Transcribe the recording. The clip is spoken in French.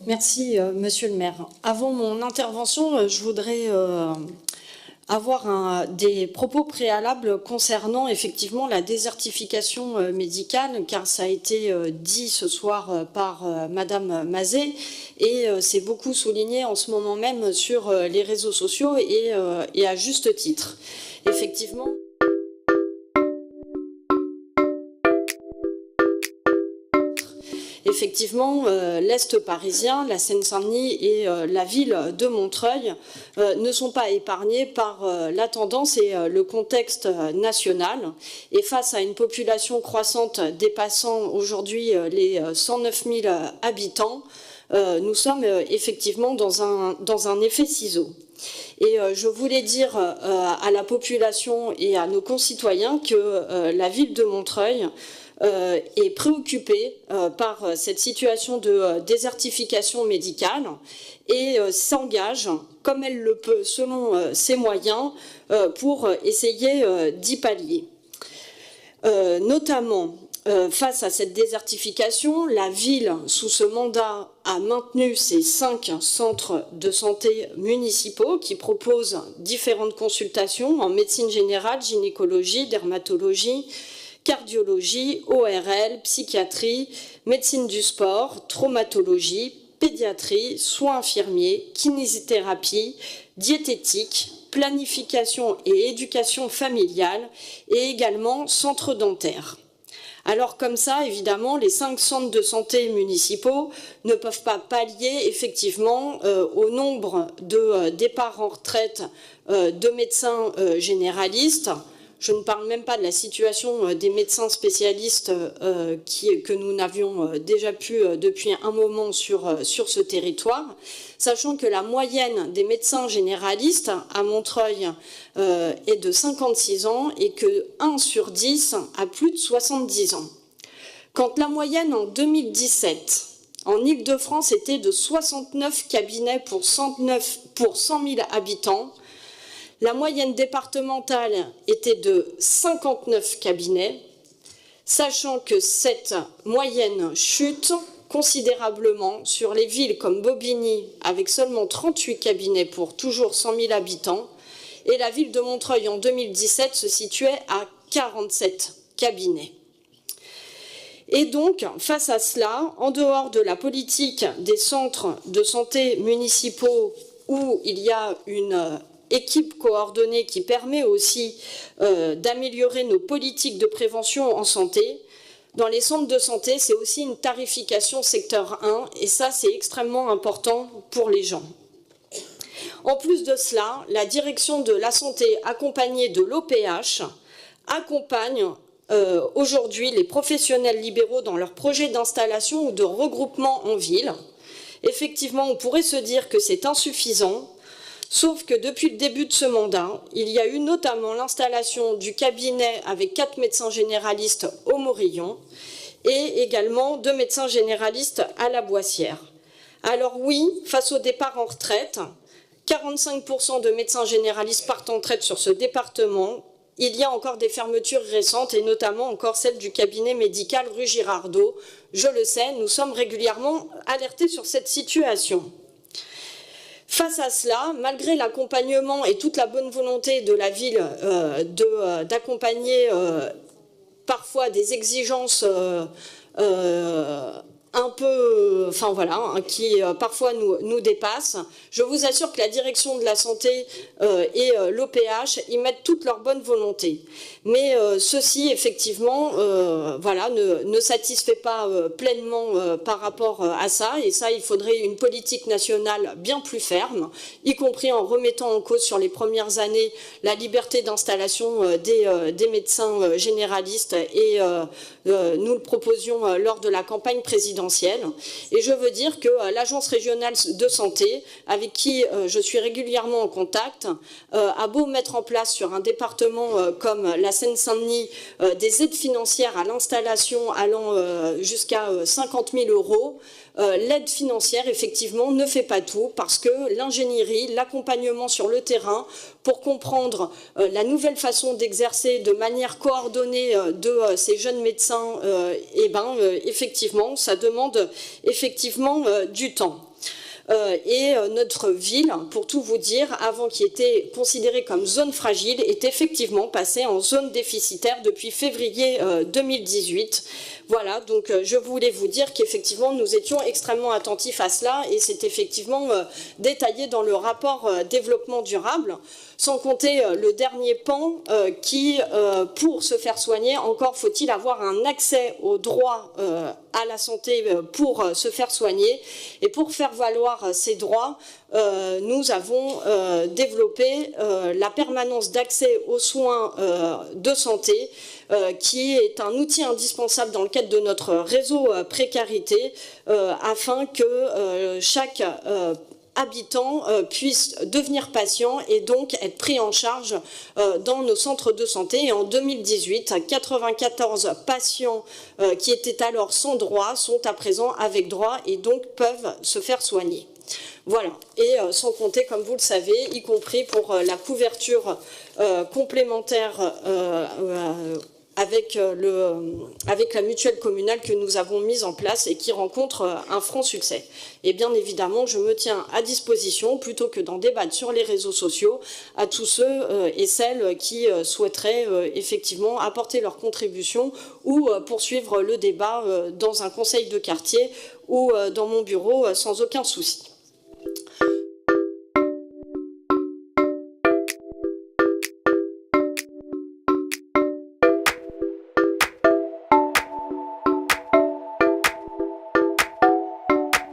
Merci, Monsieur le maire. Avant mon intervention, je voudrais avoir des propos préalables concernant effectivement la désertification médicale, car ça a été dit ce soir par Madame Mazet, et c'est beaucoup souligné en ce moment même sur les réseaux sociaux et à juste titre. Effectivement. Effectivement, l'Est parisien, la Seine-Saint-Denis et la ville de Montreuil ne sont pas épargnés par la tendance et le contexte national. Et face à une population croissante dépassant aujourd'hui les 109 000 habitants, nous sommes effectivement dans un effet ciseau. Et je voulais dire à la population et à nos concitoyens que la ville de Montreuil est préoccupée par cette situation de désertification médicale et s'engage, comme elle le peut, selon ses moyens, pour essayer d'y pallier. Notamment, face à cette désertification, la ville, sous ce mandat, a maintenu ses 5 centres de santé municipaux qui proposent différentes consultations en médecine générale, gynécologie, dermatologie, cardiologie, ORL, psychiatrie, médecine du sport, traumatologie, pédiatrie, soins infirmiers, kinésithérapie, diététique, planification et éducation familiale et également centre dentaire. Alors comme ça, évidemment, les 5 centres de santé municipaux ne peuvent pas pallier effectivement au nombre de départs en retraite de médecins généralistes. Je ne parle même pas de la situation des médecins spécialistes que nous n'avions déjà pu depuis un moment sur ce territoire, sachant que la moyenne des médecins généralistes à Montreuil est de 56 ans et que 1 sur 10 a plus de 70 ans. Quand la moyenne en 2017 en Île-de-France était de 69 cabinets pour 100 000 habitants, la moyenne départementale était de 59 cabinets, sachant que cette moyenne chute considérablement sur les villes comme Bobigny, avec seulement 38 cabinets pour toujours 100 000 habitants, et la ville de Montreuil en 2017 se situait à 47 cabinets. Et donc, face à cela, en dehors de la politique des centres de santé municipaux où il y a une équipe coordonnée qui permet aussi d'améliorer nos politiques de prévention en santé, dans les centres de santé, c'est aussi une tarification secteur 1 et ça, c'est extrêmement important pour les gens. En plus de cela, la direction de la santé accompagnée de l'OPH accompagne aujourd'hui les professionnels libéraux dans leurs projets d'installation ou de regroupement en ville. Effectivement, on pourrait se dire que c'est insuffisant, sauf que depuis le début de ce mandat, il y a eu notamment l'installation du cabinet avec 4 médecins généralistes au Morillon et également 2 médecins généralistes à la Boissière. Alors oui, face au départ en retraite, 45% de médecins généralistes partent en retraite sur ce département. Il y a encore des fermetures récentes et notamment encore celle du cabinet médical rue Girardot. Je le sais, nous sommes régulièrement alertés sur cette situation. Face à cela, malgré l'accompagnement et toute la bonne volonté de la ville d'accompagner parfois des exigences un peu, enfin voilà, qui parfois nous dépassent. Je vous assure que la direction de la santé et l'OPH y mettent toute leur bonne volonté. Mais ceci, effectivement, voilà, ne satisfait pas pleinement par rapport à ça. Et ça, il faudrait une politique nationale bien plus ferme, y compris en remettant en cause sur les premières années la liberté d'installation des médecins généralistes. Et nous le proposions lors de la campagne présidentielle. Et je veux dire que l'Agence régionale de santé, avec qui je suis régulièrement en contact, a beau mettre en place sur un département comme la Seine-Saint-Denis des aides financières à l'installation allant jusqu'à 50 000 €, l'aide financière, effectivement, ne fait pas tout parce que l'ingénierie, l'accompagnement sur le terrain pour comprendre la nouvelle façon d'exercer de manière coordonnée de ces jeunes médecins, effectivement, ça demande effectivement du temps. Notre ville, pour tout vous dire, avant qui était considérée comme zone fragile, est effectivement passée en zone déficitaire depuis février 2018. Voilà, donc je voulais vous dire qu'effectivement nous étions extrêmement attentifs à cela et c'est effectivement détaillé dans le rapport développement durable, sans compter le dernier pan qui, pour se faire soigner, encore faut-il avoir un accès au droit à la santé pour se faire soigner. Et pour faire valoir ces droits, nous avons développé la permanence d'accès aux soins de santé, qui est un outil indispensable dans le cadre de notre réseau précarité, afin que chaque habitants puissent devenir patients et donc être pris en charge dans nos centres de santé. Et en 2018, 94 patients qui étaient alors sans droit sont à présent avec droit et donc peuvent se faire soigner. Voilà, et sans compter, comme vous le savez, y compris pour la couverture complémentaire avec la mutuelle communale que nous avons mise en place et qui rencontre un franc succès. Et bien évidemment, je me tiens à disposition, plutôt que d'en débattre sur les réseaux sociaux, à tous ceux et celles qui souhaiteraient effectivement apporter leur contribution ou poursuivre le débat dans un conseil de quartier ou dans mon bureau sans aucun souci.